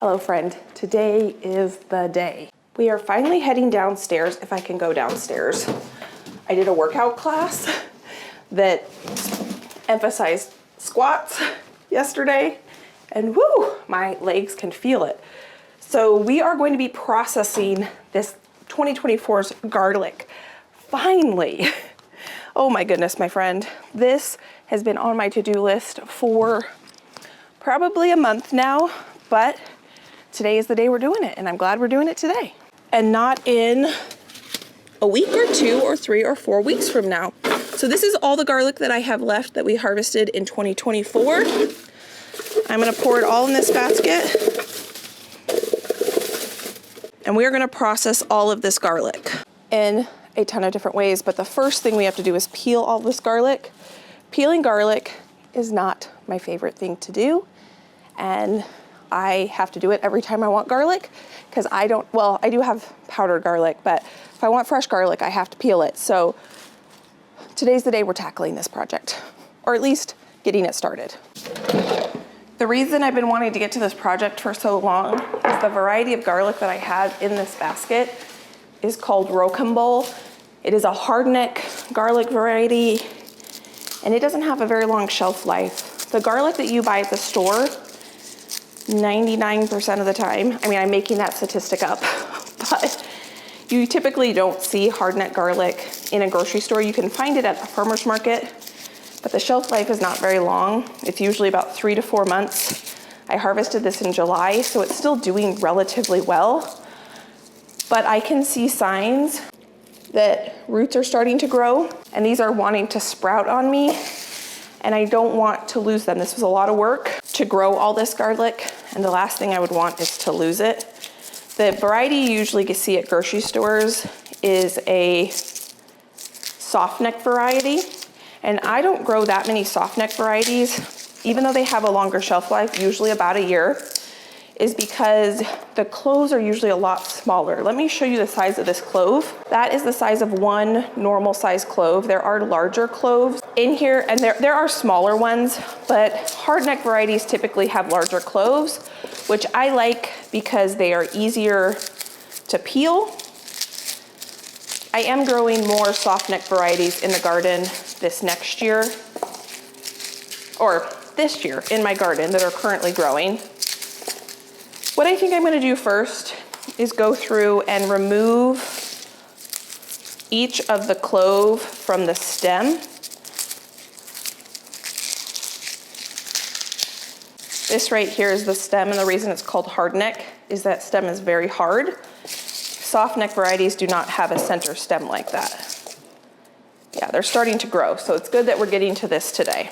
Hello friend, today is the day. We are finally heading downstairs, if I can go downstairs. I did a workout class that emphasized squats yesterday, and whoo, my legs can feel it. So we are going to be processing this 2024's garlic, finally. Oh my goodness, my friend. This has been on my to-do list for probably a month now, but today is the day we're doing it, and I'm glad we're doing it today. And not in a week or 2 or 3 or 4 weeks from now. So this is all the garlic that I have left that we harvested in 2024. I'm gonna pour it all in this basket. And we are gonna process all of this garlic in a ton of different ways, but the first thing we have to do is peel all this garlic. Peeling garlic is not my favorite thing to do, and I have to do it every time I want garlic because I do have powdered garlic, but if I want fresh garlic, I have to peel it. So today's the day we're tackling this project, or at least getting it started. The reason I've been wanting to get to this project for so long is the variety of garlic that I have in this basket is called rocambole. It is a hardneck garlic variety, and it doesn't have a very long shelf life. The garlic that you buy at the store, 99% of the time, I mean, I'm making that statistic up, but you typically don't see hardneck garlic in a grocery store. You can find it at a farmer's market, but the shelf life is not very long. It's usually about 3 to 4 months. I harvested this in July, so it's still doing relatively well, but I can see signs that roots are starting to grow, and these are wanting to sprout on me, and I don't want to lose them. This was a lot of work to grow all this garlic, and the last thing I would want is to lose it. The variety you usually see at grocery stores is a soft neck variety, and I don't grow that many soft neck varieties, even though they have a longer shelf life, usually about a year, is because the cloves are usually a lot smaller. Let me show you the size of this clove. That is the size of one normal size clove. There are larger cloves in here, and there are smaller ones, but hardneck varieties typically have larger cloves, which I like because they are easier to peel. I am growing more soft neck varieties in the garden this next year, or this year in my garden that are currently growing. What I think I'm gonna do first is go through and remove each of the clove from the stem. This right here is the stem, and the reason it's called hardneck is that stem is very hard. Soft neck varieties do not have a center stem like that. Yeah, they're starting to grow, so it's good that we're getting to this today.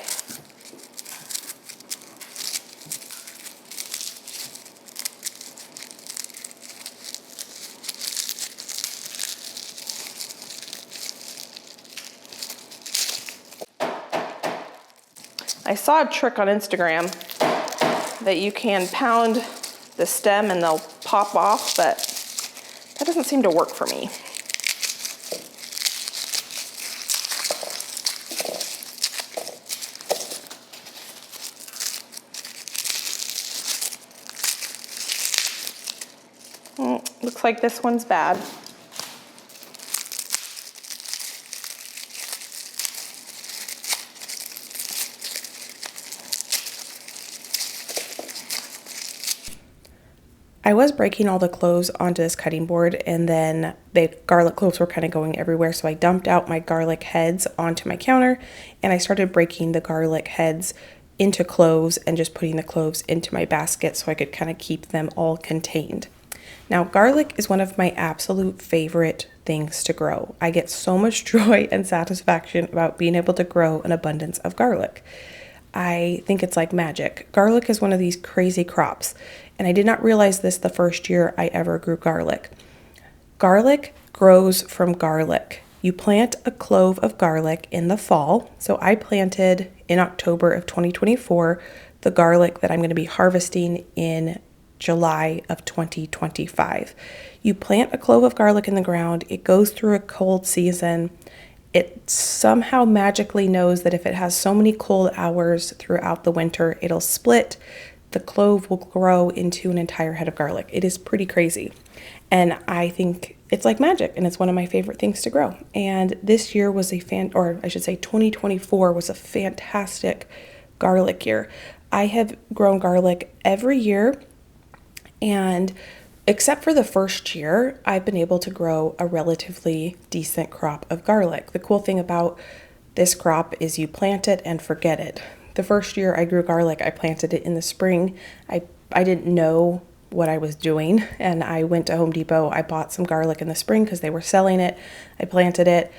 I saw a trick on Instagram that you can pound the stem and they'll pop off, but that doesn't seem to work for me. Looks like this one's bad. I was breaking all the cloves onto this cutting board, and then the garlic cloves were kind of going everywhere, so I dumped out my garlic heads onto my counter, and I started breaking the garlic heads into cloves and just putting the cloves into my basket so I could kind of keep them all contained. Now, garlic is one of my absolute favorite things to grow. I get so much joy and satisfaction about being able to grow an abundance of garlic. I think it's like magic. Garlic is one of these crazy crops, and I did not realize this the first year I ever grew garlic. Garlic grows from garlic. You plant a clove of garlic in the fall. So I planted in October of 2024 the garlic that I'm going to be harvesting in July of 2025. You plant a clove of garlic in the ground, it goes through a cold season. It somehow magically knows that if it has so many cold hours throughout the winter, it'll split. the clove will grow into an entire head of garlic. It is pretty crazy. And I think it's like magic, and it's one of my favorite things to grow. And this year was 2024 was a fantastic garlic year. I have grown garlic every year, and except for the first year, I've been able to grow a relatively decent crop of garlic. The cool thing about this crop is you plant it and forget it. The first year I grew garlic, I planted it in the spring. I didn't know what I was doing, and I went to Home Depot. I bought some garlic in the spring because they were selling it. I planted it.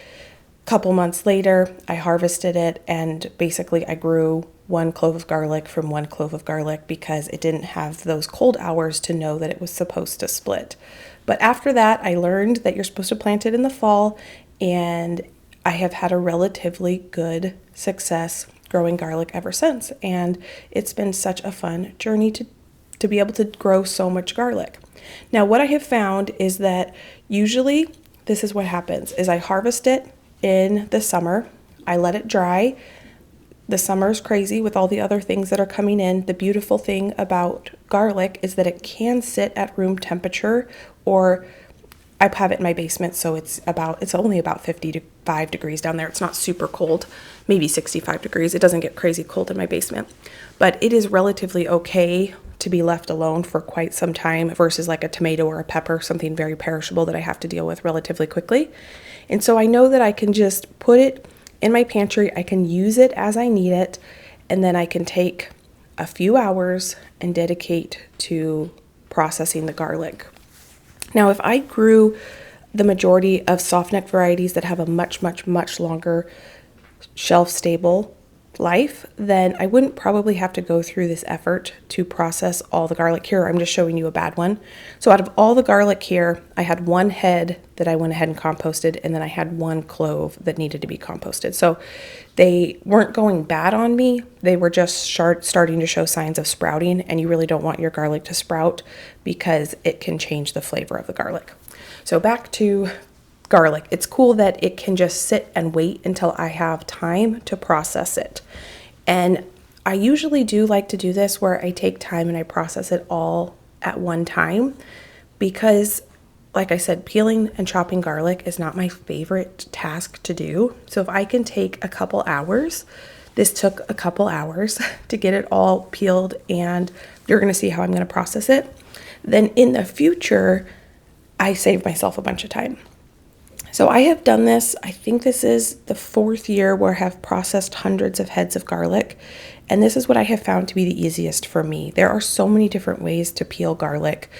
A couple months later, I harvested it, and basically I grew 1 clove of garlic from 1 clove of garlic because it didn't have those cold hours to know that it was supposed to split. But after that, I learned that you're supposed to plant it in the fall, and I have had a relatively good success growing garlic ever since. And it's been such a fun journey to be able to grow so much garlic. Now, what I have found is that usually this is what happens is I harvest it in the summer. I let it dry. The summer's crazy with all the other things that are coming in. The beautiful thing about garlic is that it can sit at room temperature, or I have it in my basement, so it's only about 55 degrees down there. It's not super cold, maybe 65 degrees. It doesn't get crazy cold in my basement, but it is relatively okay to be left alone for quite some time versus like a tomato or a pepper, something very perishable that I have to deal with relatively quickly. And so I know that I can just put it in my pantry. I can use it as I need it, and then I can take a few hours and dedicate to processing the garlic. Now, if I grew the majority of softneck varieties that have a much, much, much longer shelf-stable life, then I wouldn't probably have to go through this effort to process all the garlic here. I'm just showing you a bad one. So out of all the garlic here, I had 1 head that I went ahead and composted, and then I had 1 clove that needed to be composted. So they weren't going bad on me. They were just starting to show signs of sprouting, and you really don't want your garlic to sprout because it can change the flavor of the garlic. So back to garlic. It's cool that it can just sit and wait until I have time to process it. And I usually do like to do this where I take time and I process it all at one time because, like I said, peeling and chopping garlic is not my favorite task to do. So if I can take a couple hours, this took a couple hours to get it all peeled, and you're going to see how I'm going to process it. Then in the future, I save myself a bunch of time. So I have done this, I think this is the 4th year where I have processed hundreds of heads of garlic, and this is what I have found to be the easiest for me. There are so many different ways to peel garlic,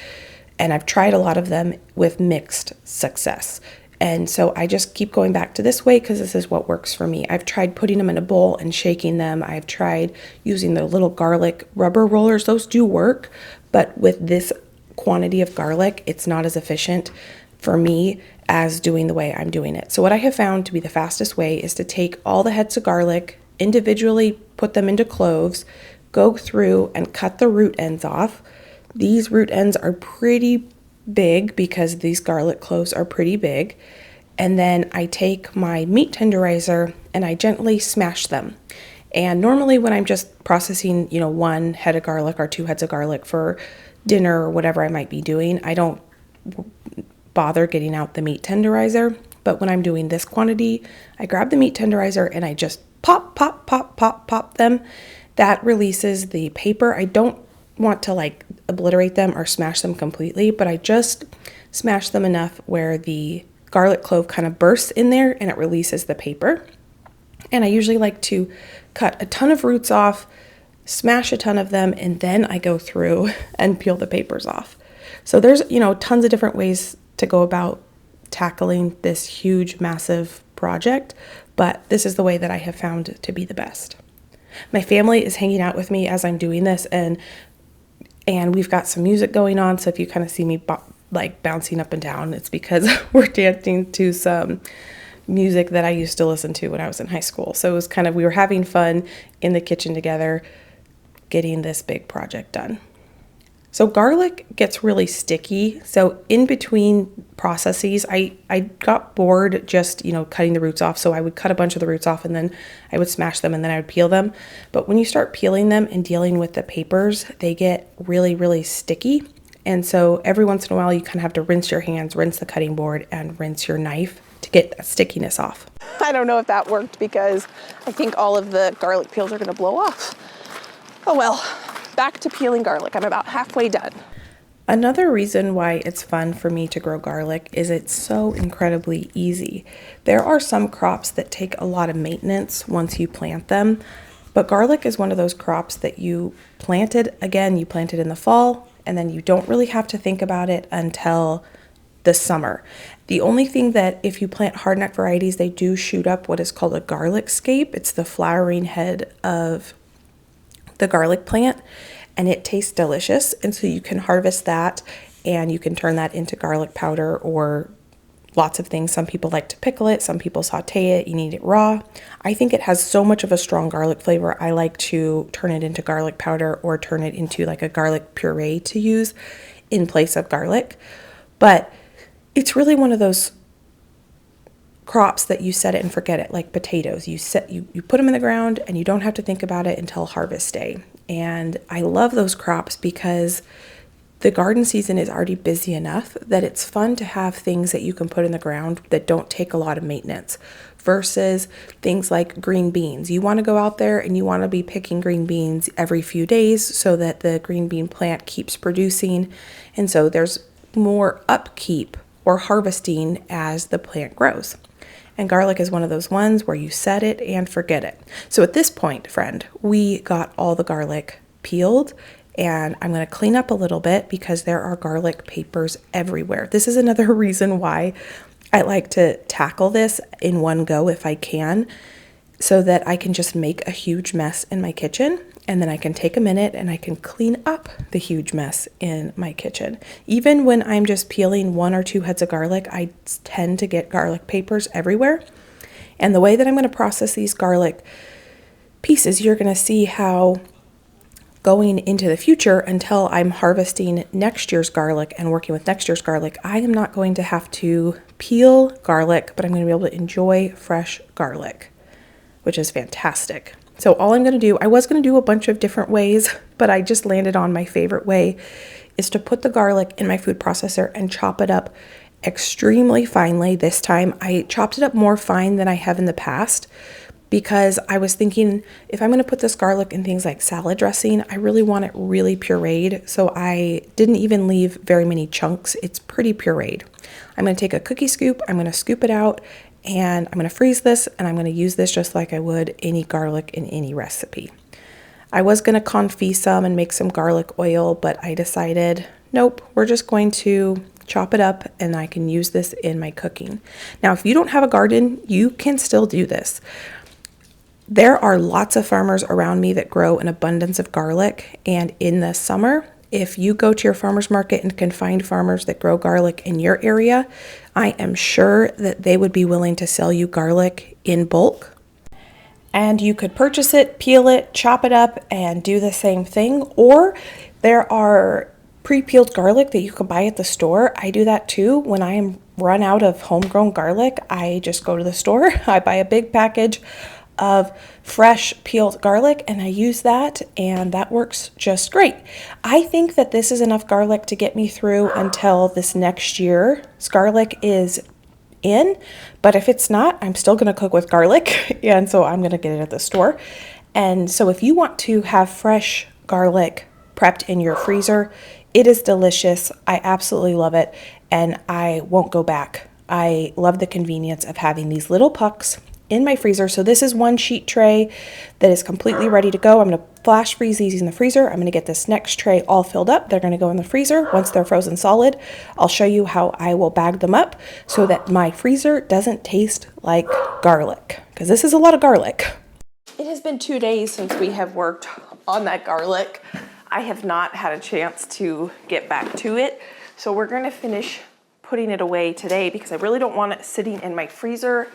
and I've tried a lot of them with mixed success. And so I just keep going back to this way because this is what works for me. I've tried putting them in a bowl and shaking them. I've tried using the little garlic rubber rollers. Those do work, but with this quantity of garlic, it's not as efficient for me as doing the way I'm doing it. So what I have found to be the fastest way is to take all the heads of garlic, individually put them into cloves, go through and cut the root ends off. These root ends are pretty big because these garlic cloves are pretty big. And then I take my meat tenderizer and I gently smash them. And normally when I'm just processing, 1 head of garlic or 2 heads of garlic for dinner or whatever I might be doing, I don't bother getting out the meat tenderizer. But when I'm doing this quantity, I grab the meat tenderizer and I just pop them. That releases the paper. I don't want to obliterate them or smash them completely, but I just smash them enough where the garlic clove kind of bursts in there and it releases the paper. And I usually like to cut a ton of roots off, smash a ton of them, and then I go through and peel the papers off. So there's, tons of different ways to go about tackling this huge, massive project, but this is the way that I have found to be the best. My family is hanging out with me as I'm doing this, and we've got some music going on, so if you kind of see me bouncing up and down, it's because we're dancing to some music that I used to listen to when I was in high school. So it was we were having fun in the kitchen together, getting this big project done. So garlic gets really sticky. So in between processes, I got bored just, cutting the roots off. So I would cut a bunch of the roots off and then I would smash them and then I would peel them. But when you start peeling them and dealing with the papers, they get really, really sticky. And so every once in a while, you kind of have to rinse your hands, rinse the cutting board, and rinse your knife to get that stickiness off. I don't know if that worked because I think all of the garlic peels are gonna blow off. Oh well, back to peeling garlic. I'm about halfway done. Another reason why it's fun for me to grow garlic is it's so incredibly easy. There are some crops that take a lot of maintenance once you plant them, but garlic is one of those crops that you planted in the fall, and then you don't really have to think about it until the summer. The only thing that if you plant hardneck varieties, they do shoot up what is called a garlic scape. It's the flowering head of the garlic plant, and it tastes delicious. And so you can harvest that and you can turn that into garlic powder or lots of things. Some people like to pickle it, some people saute it, you eat it raw. I think it has so much of a strong garlic flavor. I like to turn it into garlic powder or turn it into like a garlic puree to use in place of garlic. But it's really one of those crops that you set it and forget it, like potatoes. You put them in the ground and you don't have to think about it until harvest day. And I love those crops because the garden season is already busy enough that it's fun to have things that you can put in the ground that don't take a lot of maintenance versus things like green beans. You want to go out there and you want to be picking green beans every few days so that the green bean plant keeps producing. And so there's more upkeep or harvesting as the plant grows. And garlic is one of those ones where you set it and forget it. So at this point, friend, we got all the garlic peeled, and I'm going to clean up a little bit because there are garlic papers everywhere. This is another reason why I like to tackle this in one go if I can, so that I can just make a huge mess in my kitchen, and then I can take a minute and I can clean up the huge mess in my kitchen. Even when I'm just peeling 1 or 2 heads of garlic, I tend to get garlic papers everywhere. And the way that I'm going to process these garlic pieces, you're going to see how going into the future, until I'm harvesting next year's garlic and working with next year's garlic, I am not going to have to peel garlic, but I'm going to be able to enjoy fresh garlic, which is fantastic. So all I'm going to do, I was going to do a bunch of different ways, but I just landed on my favorite way, is to put the garlic in my food processor and chop it up extremely finely. This time I chopped it up more fine than I have in the past because I was thinking if I'm going to put this garlic in things like salad dressing, I really want it really pureed. So I didn't even leave very many chunks. It's pretty pureed. I'm going to take a cookie scoop, I'm going to scoop it out, and I'm going to freeze this, and I'm going to use this just like I would any garlic in any recipe. I was going to confit some and make some garlic oil, but I decided, nope, we're just going to chop it up and I can use this in my cooking. Now, if you don't have a garden, you can still do this. There are lots of farmers around me that grow an abundance of garlic, and in the summer, if you go to your farmer's market and can find farmers that grow garlic in your area, I am sure that they would be willing to sell you garlic in bulk. And you could purchase it, peel it, chop it up, and do the same thing. Or there are pre-peeled garlic that you can buy at the store. I do that too. When I am run out of homegrown garlic, I just go to the store. I buy a big package of fresh peeled garlic and I use that, and that works just great. I think that this is enough garlic to get me through until this next year's garlic is in, but if it's not, I'm still going to cook with garlic, and so I'm going to get it at the store. And so if you want to have fresh garlic prepped in your freezer, it is delicious. I absolutely love it, and I won't go back. I love the convenience of having these little pucks in my freezer. So this is one sheet tray that is completely ready to go. I'm going to flash freeze these in the freezer. I'm going to get this next tray all filled up. They're going to go in the freezer. Once they're frozen solid, I'll show you how I will bag them up so that my freezer doesn't taste like garlic, because this is a lot of garlic. It has been 2 days since we have worked on that garlic. I have not had a chance to get back to it. So we're going to finish putting it away today because I really don't want it sitting in my freezer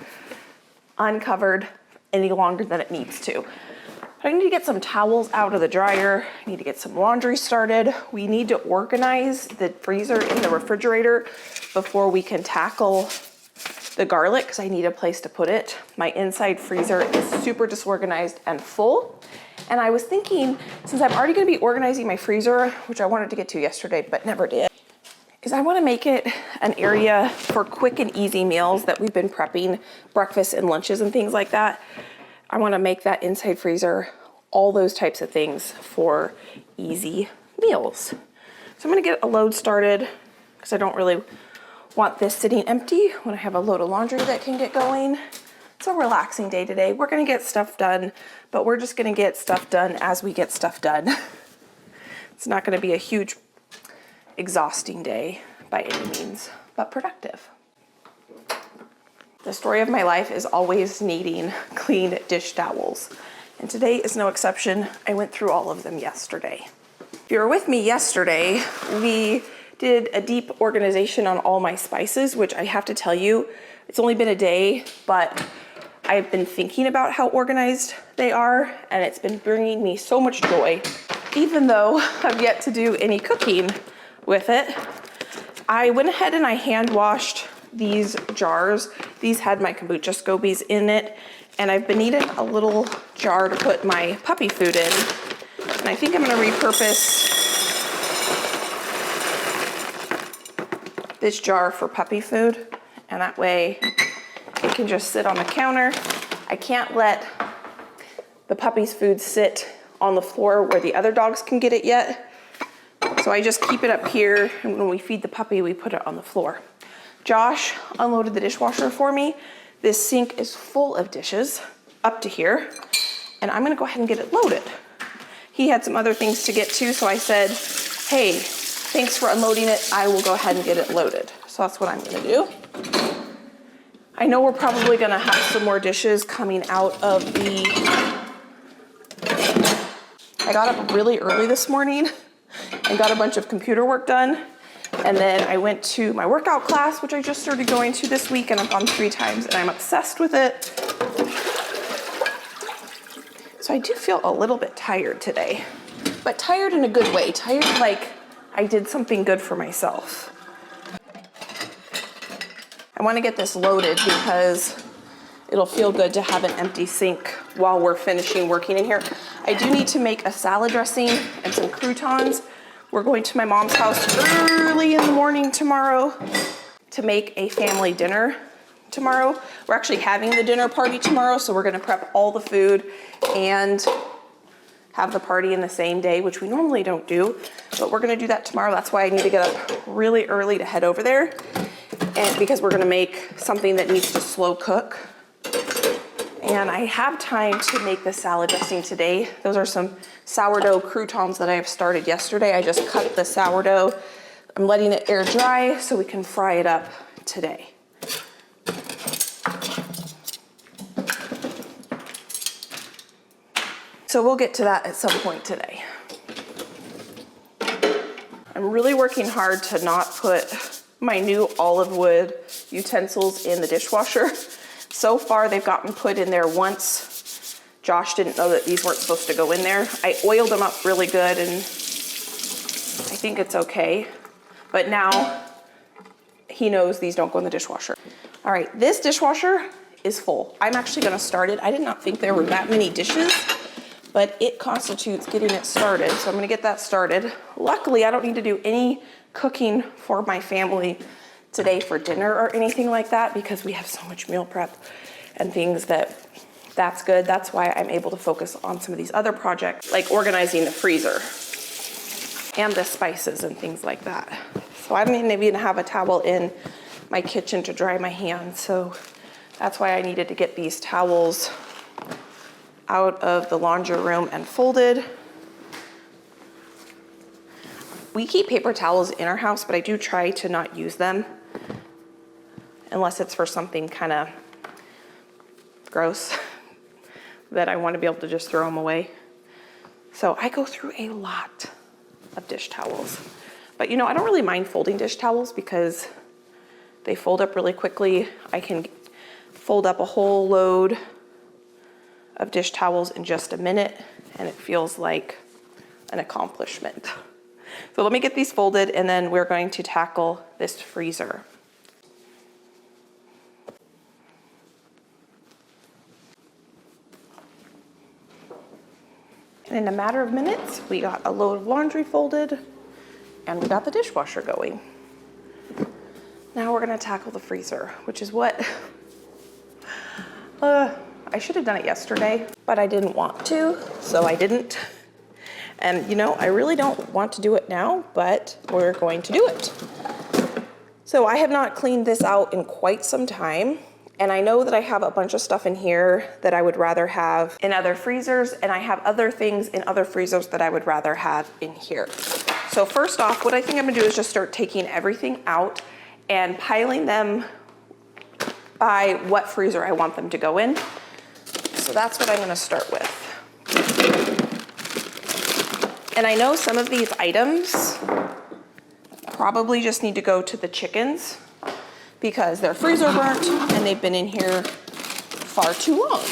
uncovered any longer than it needs to. But I need to get some towels out of the dryer. I need to get some laundry started. We need to organize the freezer in the refrigerator before we can tackle the garlic, because I need a place to put it. My inside freezer is super disorganized and full. And I was thinking, since I'm already gonna be organizing my freezer, which I wanted to get to yesterday, but never did, is I wanna make it an area for quick and easy meals that we've been prepping, breakfast and lunches and things like that. I wanna make that inside freezer all those types of things for easy meals. So I'm gonna get a load started because I don't really want this sitting empty when I have a load of laundry that can get going. It's a relaxing day today. We're gonna get stuff done, but we're just gonna get stuff done as we get stuff done. It's not gonna be a huge, exhausting day by any means, but productive. The story of my life is always needing clean dish towels. And today is no exception. I went through all of them yesterday. If you were with me yesterday, we did a deep organization on all my spices, which I have to tell you, it's only been a day, but I've been thinking about how organized they are, and it's been bringing me so much joy. Even though I've yet to do any cooking with it, I went ahead and I hand washed these jars. These had my kombucha scobies in it, and I've been needing a little jar to put my puppy food in. And I think I'm gonna repurpose this jar for puppy food, and that way it can just sit on the counter. I can't let the puppy's food sit on the floor where the other dogs can get it yet. So I just keep it up here, and when we feed the puppy, we put it on the floor. Josh unloaded the dishwasher for me. This sink is full of dishes up to here, and I'm gonna go ahead and get it loaded. He had some other things to get to, so I said, hey, thanks for unloading it. I will go ahead and get it loaded. So that's what I'm gonna do. I know we're probably gonna have some more dishes coming out of the... I got up really early this morning and got a bunch of computer work done. And then I went to my workout class, which I just started going to this week, and I've gone 3 times, and I'm obsessed with it. So I do feel a little bit tired today, but tired in a good way. Tired like I did something good for myself. I want to get this loaded because it'll feel good to have an empty sink while we're finishing working in here. I do need to make a salad dressing and some croutons. We're going to my mom's house early in the morning tomorrow to make a family dinner tomorrow. We're actually having the dinner party tomorrow, so we're gonna prep all the food and have the party in the same day, which we normally don't do, but we're gonna do that tomorrow. That's why I need to get up really early to head over there, and because we're gonna make something that needs to slow cook. And I have time to make the salad dressing today. Those are some sourdough croutons that I have started yesterday. I just cut the sourdough. I'm letting it air dry so we can fry it up today. So we'll get to that at some point today. I'm really working hard to not put my new olive wood utensils in the dishwasher. So far, they've gotten put in there once. Josh didn't know that these weren't supposed to go in there. I oiled them up really good, and I think it's okay. But now he knows these don't go in the dishwasher. All right, this dishwasher is full. I'm actually gonna start it. I did not think there were that many dishes, but it constitutes getting it started. So I'm gonna get that started. Luckily, I don't need to do any cooking for my family today for dinner or anything like that because we have so much meal prep and things that's good. That's why I'm able to focus on some of these other projects, like organizing the freezer and the spices and things like that. So I don't even have a towel in my kitchen to dry my hands. So that's why I needed to get these towels out of the laundry room and folded. We keep paper towels in our house, but I do try to not use them unless it's for something kind of gross that I want to be able to just throw them away. So I go through a lot of dish towels. But you know, I don't really mind folding dish towels because they fold up really quickly. I can fold up a whole load of dish towels in just a minute, and it feels like an accomplishment. So let me get these folded, and then we're going to tackle this freezer. And in a matter of minutes, we got a load of laundry folded, and we got the dishwasher going. Now we're gonna tackle the freezer, which is what I should have done it yesterday, but I didn't want to, so I didn't. And you know, I really don't want to do it now, but we're going to do it. So I have not cleaned this out in quite some time, and I know that I have a bunch of stuff in here that I would rather have in other freezers, and I have other things in other freezers that I would rather have in here. So first off, what I think I'm gonna do is just start taking everything out and piling them by what freezer I want them to go in. So that's what I'm gonna start with. And I know some of these items probably just need to go to the chickens because they're freezer burnt and they've been in here far too long.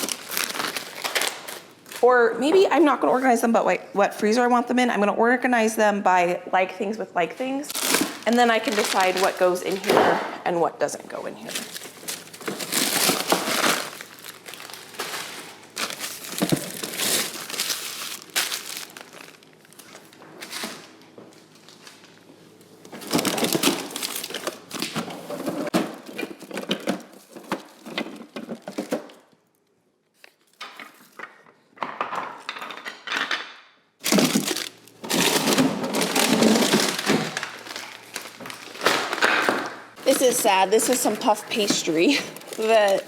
Or maybe I'm not gonna organize them by what freezer I want them in. I'm gonna organize them by like things with like things. And then I can decide what goes in here and what doesn't go in here. This is sad. This is some puff pastry that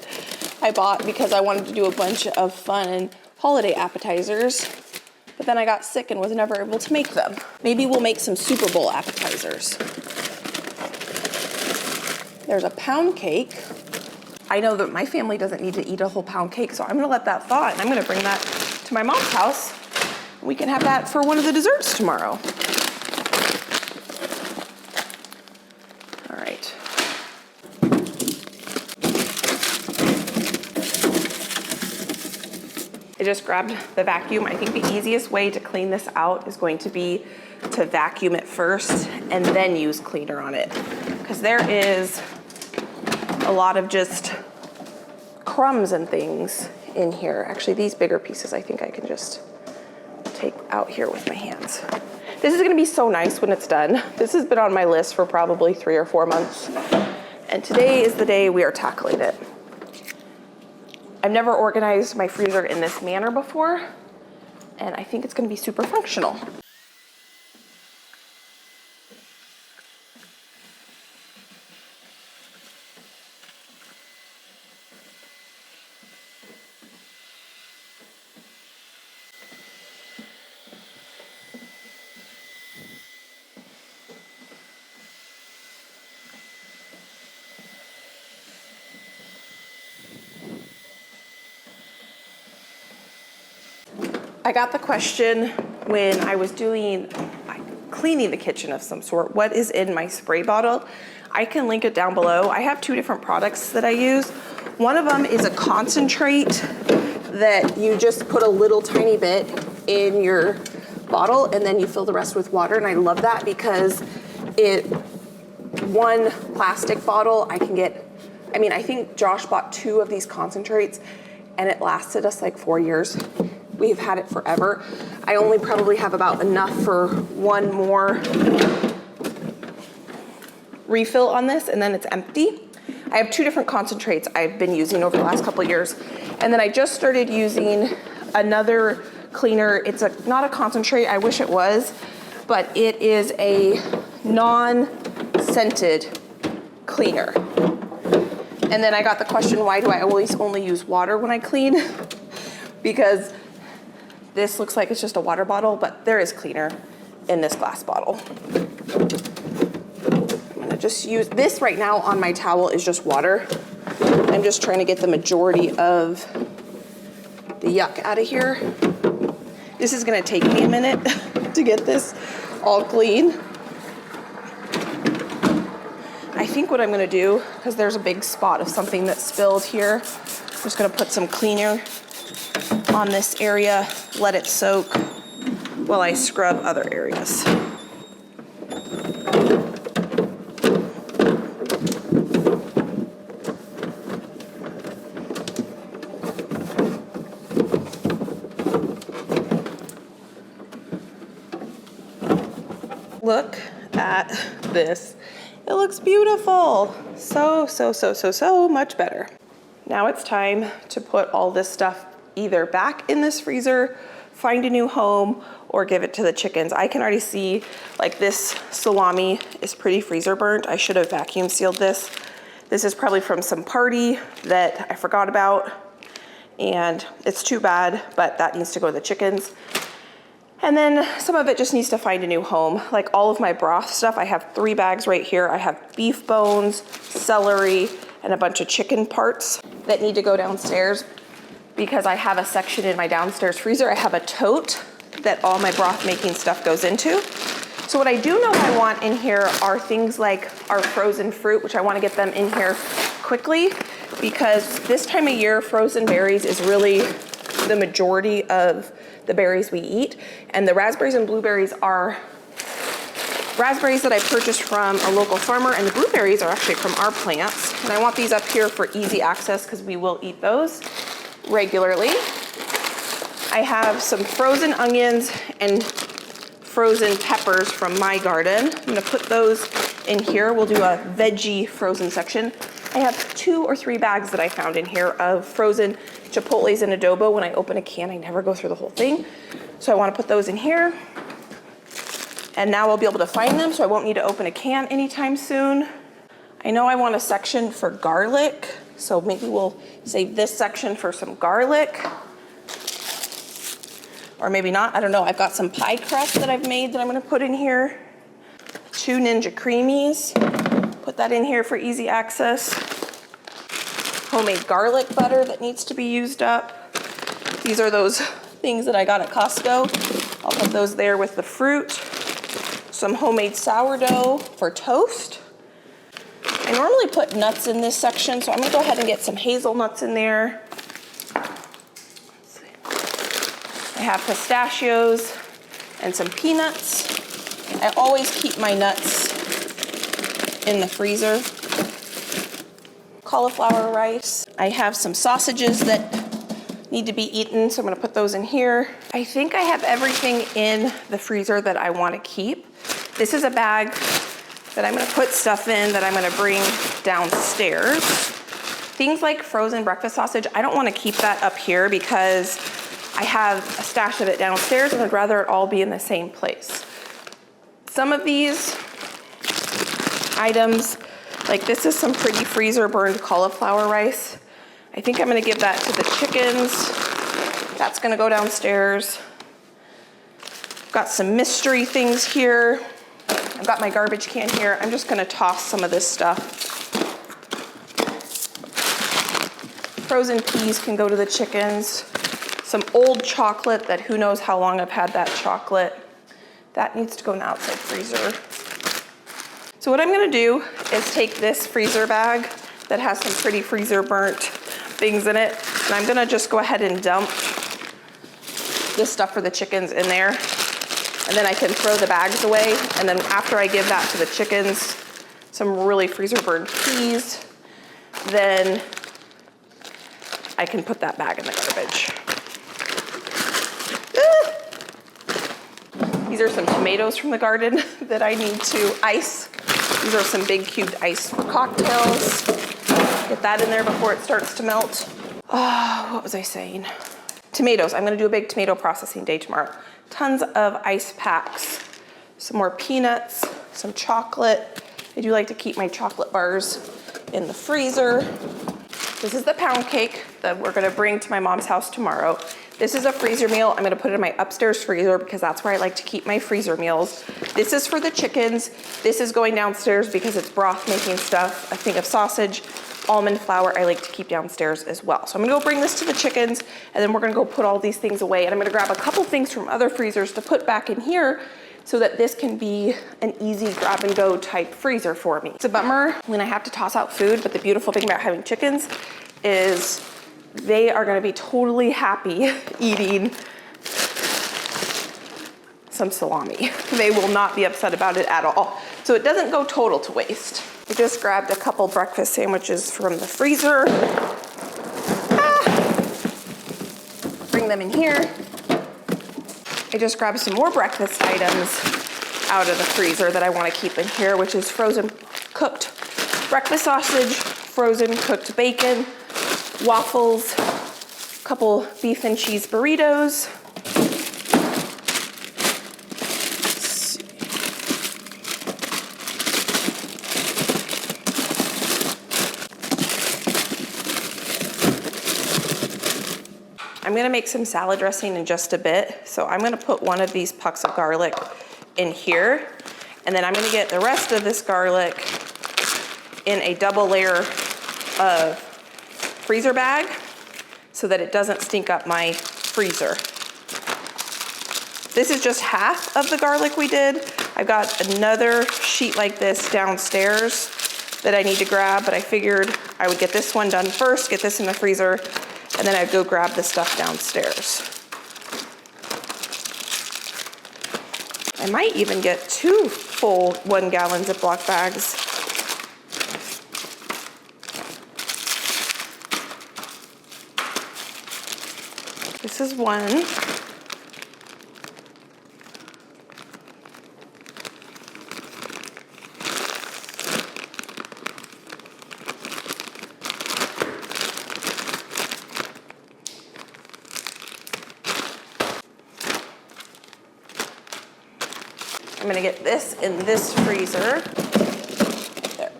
I bought because I wanted to do a bunch of fun holiday appetizers, but then I got sick and was never able to make them. Maybe we'll make some Super Bowl appetizers. There's a pound cake. I know that my family doesn't need to eat a whole pound cake, so I'm gonna let that thaw and I'm gonna bring that to my mom's house. We can have that for one of the desserts tomorrow. All right. I just grabbed the vacuum. I think the easiest way to clean this out is going to be to vacuum it first and then use cleaner on it. Because there is a lot of just crumbs and things in here. Actually, these bigger pieces I think I can just take out here with my hands. This is gonna be so nice when it's done. This has been on my list for probably 3 or 4 months. And today is the day we are tackling it. I've never organized my freezer in this manner before, and I think it's gonna be super functional. I got the question when I was doing cleaning the kitchen of some sort, what is in my spray bottle? I can link it down below. I have 2 different products that I use. One of them is a concentrate that you just put a little tiny bit in your bottle and then you fill the rest with water. And I love that because one plastic bottle I can get, I think Josh bought 2 of these concentrates and it lasted us like 4 years. We've had it forever. I only probably have about enough for 1 more refill on this and then it's empty. I have 2 different concentrates I've been using over the last couple of years. And then I just started using another cleaner. It's not a concentrate, I wish it was, but it is a non-scented cleaner. And then I got the question, why do I always only use water when I clean? Because this looks like it's just a water bottle, but there is cleaner in this glass bottle. I'm gonna just use this right now on my towel is just water. I'm just trying to get the majority of the yuck out of here. This is gonna take me a minute to get this all clean. I think what I'm gonna do, because there's a big spot of something that spilled here, I'm just gonna put some cleaner on this area, let it soak while I scrub other areas. Look at this. It looks beautiful. So much better. Now it's time to put all this stuff either back in this freezer, find a new home, or give it to the chickens. I can already see like this salami is pretty freezer burnt. I should have vacuum sealed this. This is probably from some party that I forgot about, and it's too bad, but that needs to go to the chickens. And then some of it just needs to find a new home. Like all of my broth stuff, I have 3 bags right here. I have beef bones, celery, and a bunch of chicken parts that need to go downstairs because I have a section in my downstairs freezer. I have a tote that all my broth making stuff goes into. So what I do know I want in here are things like our frozen fruit, which I want to get them in here quickly because this time of year, frozen berries is really the majority of the berries we eat. And the raspberries and blueberries are raspberries that I purchased from a local farmer, and the blueberries are actually from our plants. And I want these up here for easy access because we will eat those regularly. I have some frozen onions and frozen peppers from my garden. I'm gonna put those in here. We'll do a veggie frozen section. I have 2 or 3 bags that I found in here of frozen chipotles and adobo. When I open a can, I never go through the whole thing. So I want to put those in here. And now I'll be able to find them, so I won't need to open a can anytime soon. I know I want a section for garlic, so maybe we'll save this section for some garlic. Or maybe not, I don't know. I've got some pie crust that I've made that I'm gonna put in here. 2 Ninja Creamies. Put that in here for easy access. Homemade garlic butter that needs to be used up. These are those things that I got at Costco. I'll put those there with the fruit. Some homemade sourdough for toast. I normally put nuts in this section, so I'm gonna go ahead and get some hazelnuts in there. I have pistachios and some peanuts. I always keep my nuts in the freezer. Cauliflower rice. I have some sausages that need to be eaten, so I'm gonna put those in here. I think I have everything in the freezer that I wanna keep. This is a bag that I'm gonna put stuff in that I'm gonna bring downstairs. Things like frozen breakfast sausage, I don't wanna keep that up here because I have a stash of it downstairs and I'd rather it all be in the same place. Some of these items, like this is some pretty freezer burned cauliflower rice. I think I'm gonna give that to the chickens. That's gonna go downstairs. Got some mystery things here. I've got my garbage can here. I'm just gonna toss some of this stuff. Frozen peas can go to the chickens. Some old chocolate that who knows how long I've had that chocolate. That needs to go in the outside freezer. So what I'm gonna do is take this freezer bag that has some pretty freezer burnt things in it, and I'm gonna just go ahead and dump this stuff for the chickens in there, and then I can throw the bags away, and then after I give that to the chickens, some really freezer burned peas, then I can put that bag in the garbage. These are some tomatoes from the garden that I need to ice. These are some big cubed ice for cocktails. Get that in there before it starts to melt. Oh, what was I saying? Tomatoes, I'm gonna do a big tomato processing day tomorrow. Tons of ice packs, some more peanuts, some chocolate. I do like to keep my chocolate bars in the freezer. This is the pound cake that we're gonna bring to my mom's house tomorrow. This is a freezer meal. I'm gonna put it in my upstairs freezer because that's where I like to keep my freezer meals. This is for the chickens. This is going downstairs because it's broth making stuff. A thing of sausage, almond flour I like to keep downstairs as well. So I'm gonna go bring this to the chickens, and then we're gonna go put all these things away, and I'm gonna grab a couple things from other freezers to put back in here so that this can be an easy grab and go type freezer for me. It's a bummer when I have to toss out food, but the beautiful thing about having chickens is they are gonna be totally happy eating some salami. They will not be upset about it at all. So it doesn't go total to waste. I just grabbed a couple breakfast sandwiches from the freezer. Bring them in here. I just grabbed some more breakfast items out of the freezer that I want to keep in here, which is frozen cooked breakfast sausage, frozen cooked bacon, waffles, a couple beef and cheese burritos. I'm gonna make some salad dressing in just a bit. So I'm gonna put one of these pucks of garlic in here, and then I'm gonna get the rest of this garlic in a double layer of freezer bag so that it doesn't stink up my freezer. This is just half of the garlic we did. I've got another sheet like this downstairs that I need to grab, but I figured I would get this one done first, get this in the freezer, and then I'd go grab the stuff downstairs. I might even get 2 full 1 gallon Ziploc bags. This is one. I'm gonna get this in this freezer. There.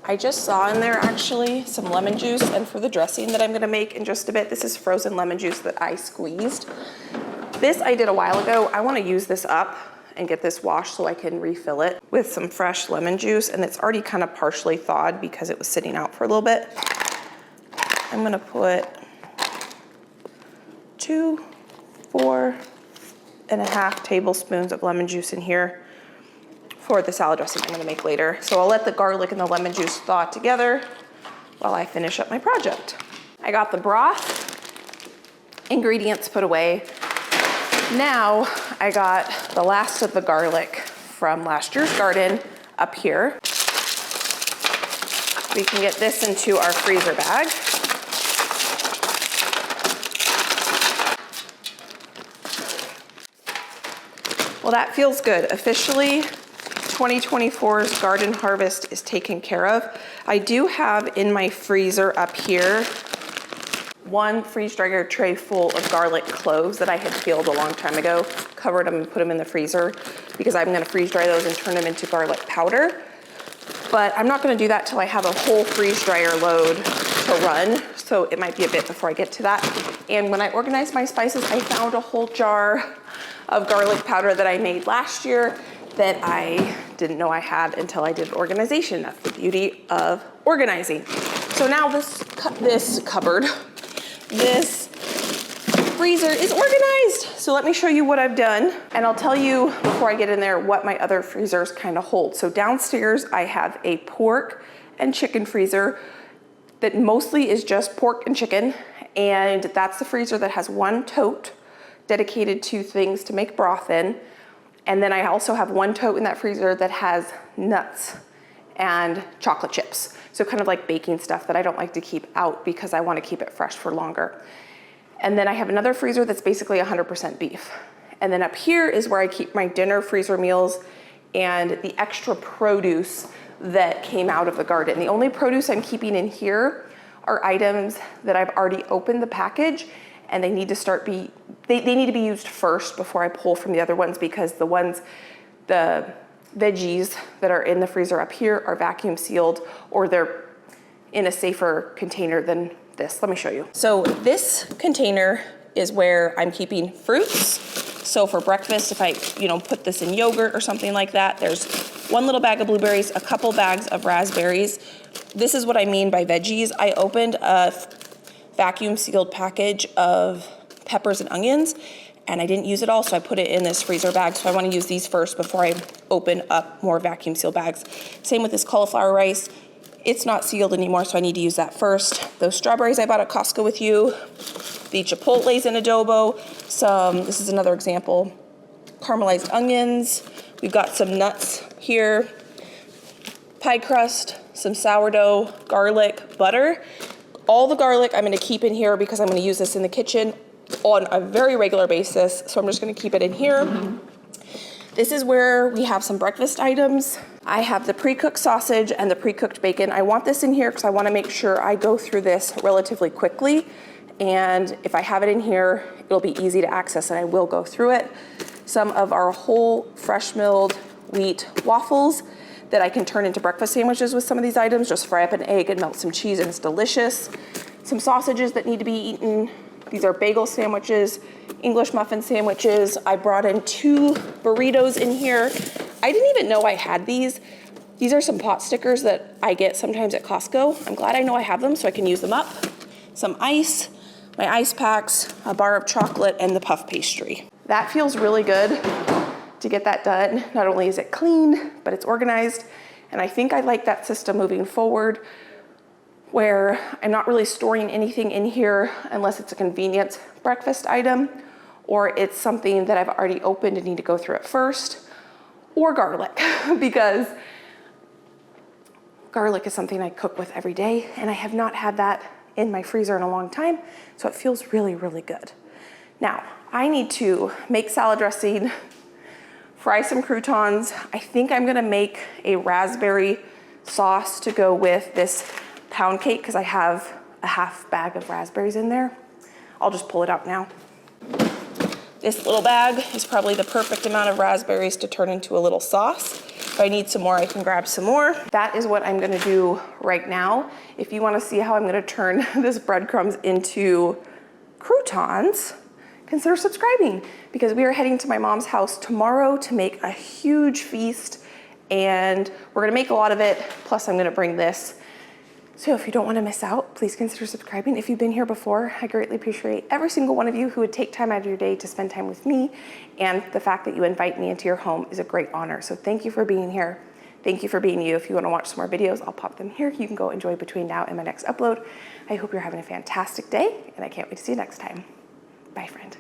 I just saw in there actually some lemon juice, and for the dressing that I'm gonna make in just a bit, this is frozen lemon juice that I squeezed. This I did a while ago. I wanna use this up and get this washed so I can refill it with some fresh lemon juice, and it's already kind of partially thawed because it was sitting out for a little bit. I'm gonna put 2, 4.5 tablespoons of lemon juice in here for the salad dressing I'm gonna make later. So I'll let the garlic and the lemon juice thaw together while I finish up my project. I got the broth ingredients put away. Now I got the last of the garlic from last year's garden up here. We can get this into our freezer bag. Well, that feels good. Officially, 2024's garden harvest is taken care of. I do have in my freezer up here 1 freeze dryer tray full of garlic cloves that I had peeled a long time ago, covered them and put them in the freezer because I'm gonna freeze dry those and turn them into garlic powder. But I'm not gonna do that till I have a whole freeze dryer load to run, so it might be a bit before I get to that. And when I organized my spices, I found a whole jar of garlic powder that I made last year that I didn't know I had until I did organization. That's the beauty of organizing. So now this freezer is organized. So let me show you what I've done, and I'll tell you before I get in there what my other freezers kind of hold. So downstairs I have a pork and chicken freezer that mostly is just pork and chicken, and that's the freezer that has 1 tote dedicated to things to make broth in. And then I also have 1 tote in that freezer that has nuts and chocolate chips. So kind of like baking stuff that I don't like to keep out because I want to keep it fresh for longer. And then I have another freezer that's basically 100% beef. And then up here is where I keep my dinner freezer meals and the extra produce that came out of the garden. The only produce I'm keeping in here are items that I've already opened the package, and they need to they need to be used first before I pull from the other ones, because the veggies that are in the freezer up here are vacuum sealed, or they're in a safer container than this. Let me show you. So this container is where I'm keeping fruits. So for breakfast, if I put this in yogurt or something like that, there's 1 little bag of blueberries, a couple bags of raspberries. This is what I mean by veggies. I opened a vacuum sealed package of peppers and onions, and I didn't use it all, so I put it in this freezer bag. So I want to use these first before I open up more vacuum seal bags. Same with this cauliflower rice. it's not sealed anymore, so I need to use that first. Those strawberries I bought at Costco with you, the chipotles in adobo, this is another example, caramelized onions. We've got some nuts here, pie crust, some sourdough, garlic, butter. All the garlic I'm gonna keep in here because I'm gonna use this in the kitchen on a very regular basis, so I'm just gonna keep it in here. This is where we have some breakfast items. I have the pre-cooked sausage and the pre-cooked bacon. I want this in here because I wanna make sure I go through this relatively quickly. And if I have it in here, it'll be easy to access and I will go through it. Some of our whole fresh milled wheat waffles that I can turn into breakfast sandwiches with some of these items. Just fry up an egg and melt some cheese and it's delicious. Some sausages that need to be eaten. These are bagel sandwiches, English muffin sandwiches. I brought in 2 burritos in here. I didn't even know I had these. These are some pot stickers that I get sometimes at Costco. I'm glad I know I have them so I can use them up. Some ice, my ice packs, a bar of chocolate, and the puff pastry. That feels really good to get that done. Not only is it clean, but it's organized. And I think I like that system moving forward where I'm not really storing anything in here unless it's a convenience breakfast item or it's something that I've already opened and need to go through it first, or garlic, because garlic is something I cook with every day and I have not had that in my freezer in a long time, so it feels really, really good. Now, I need to make salad dressing, fry some croutons. I think I'm gonna make a raspberry sauce to go with this pound cake because I have a half bag of raspberries in there. I'll just pull it out now. This little bag is probably the perfect amount of raspberries to turn into a little sauce. If I need some more, I can grab some more. That is what I'm gonna do right now. If you wanna see how I'm gonna turn this breadcrumbs into croutons, consider subscribing because we are heading to my mom's house tomorrow to make a huge feast and we're gonna make a lot of it. Plus I'm gonna bring this. So if you don't wanna miss out, please consider subscribing. If you've been here before, I greatly appreciate every single one of you who would take time out of your day to spend time with me. And the fact that you invite me into your home is a great honor. So thank you for being here. Thank you for being you. If you wanna watch some more videos, I'll pop them here. You can go enjoy between now and my next upload. I hope you're having a fantastic day and I can't wait to see you next time. Bye, friend.